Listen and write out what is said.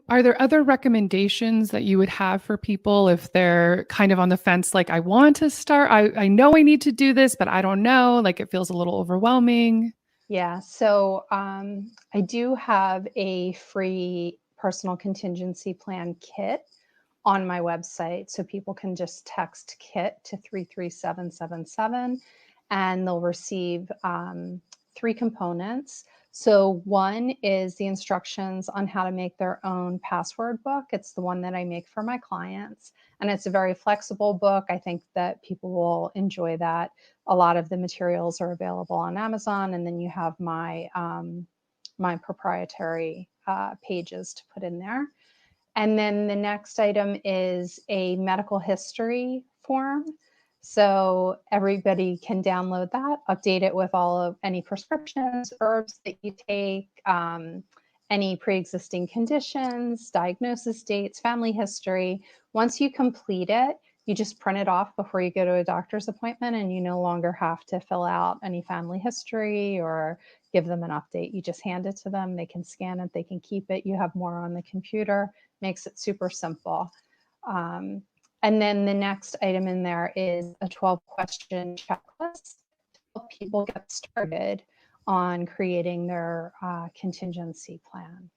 Are there other recommendations that you would have for people if they're kind of on the fence, like I want to start, I know I need to do this, but I don't know, like it feels a little overwhelming? Yeah, so I do have a free personal contingency plan kit on my website. So people can just text KIT to 33777 and they'll receive three components. So one is the instructions on how to make their own password book. It's the one that I make for my clients. And it's a very flexible book. I think that people will enjoy that. A lot of the materials are available on Amazon. And then you have my, my proprietary pages to put in there. And then the next item is a medical history form. So everybody can download that, update it with all of any prescriptions, herbs that you take, any pre-existing conditions, diagnosis dates, family history. Once you complete it, you just print it off before you go to a doctor's appointment and you no longer have to fill out any family history or give them an update. You just hand it to them, they can scan it, they can keep it. You have more on the computer, makes it super simple. And then the next item in there is a 12-question checklist to help people get started on creating their contingency plan.